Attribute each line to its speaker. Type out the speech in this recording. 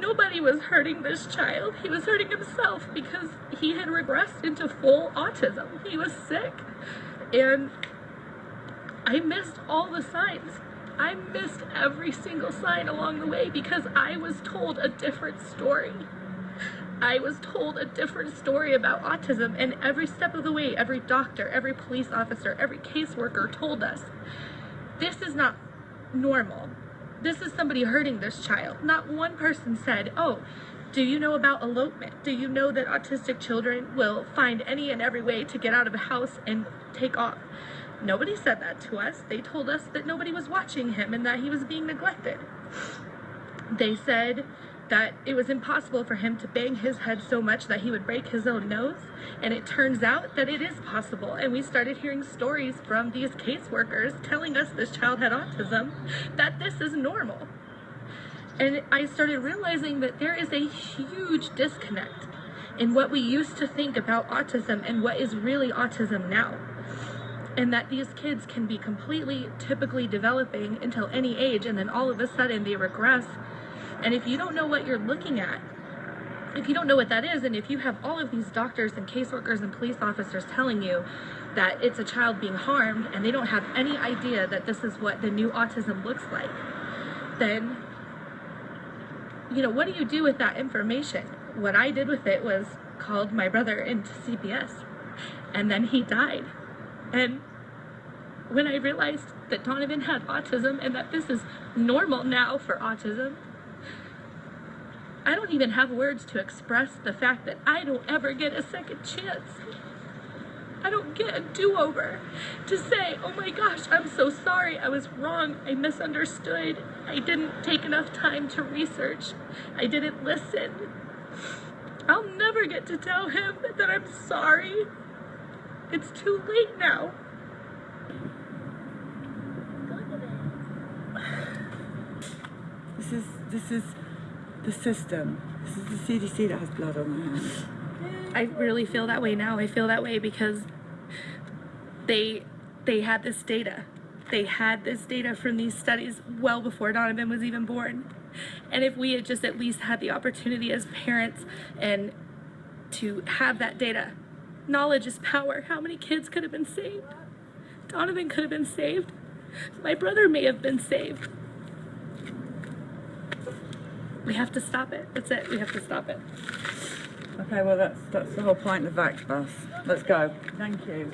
Speaker 1: nobody was hurting this child. He was hurting himself because he had regressed into full autism. He was sick. And I missed all the signs. I missed every single sign along the way because I was told a different story. I was told a different story about autism, and every step of the way, every doctor, every police officer, every caseworker told us, this is not normal. This is somebody hurting this child. Not one person said, oh, do you know about elopement? Do you know that autistic children will find any and every way to get out of a house and take off? Nobody said that to us. They told us that nobody was watching him and that he was being neglected. They said that it was impossible for him to bang his head so much that he would break his own nose. And it turns out that it is possible. And we started hearing stories from these caseworkers telling us this child had autism, that this is normal. And I started realizing that there is a huge disconnect in what we used to think about autism and what is really autism now. And that these kids can be completely typically developing until any age, and then all of a sudden they regress. And if you don't know what you're looking at, if you don't know what that is, and if you have all of these doctors and caseworkers and police officers telling you that it's a child being harmed, and they don't have any idea that this is what the new autism looks like, then, you know, what do you do with that information? What I did with it was called my brother into CPS, and then he died. And when I realized that Donovan had autism and that this is normal now for autism, I don't even have words to express the fact that I don't ever get a second chance. I don't get a do-over to say, oh my gosh, I'm so sorry, I was wrong, I misunderstood, I didn't take enough time to research, I didn't listen. I'll never get to tell him that I'm sorry. It's too late now.
Speaker 2: This is the system. This is the CDC that has blood on their hands.
Speaker 1: I really feel that way now. I feel that way because they had this data. They had this data from these studies well before Donovan was even born. And if we had just at least had the opportunity as parents and to have that data. Knowledge is power. How many kids could have been saved? Donovan could have been saved. My brother may have been saved. We have to stop it. That's it. We have to stop it.
Speaker 2: Okay, well that's the whole point of the VAX bus. Let's go. Thank you.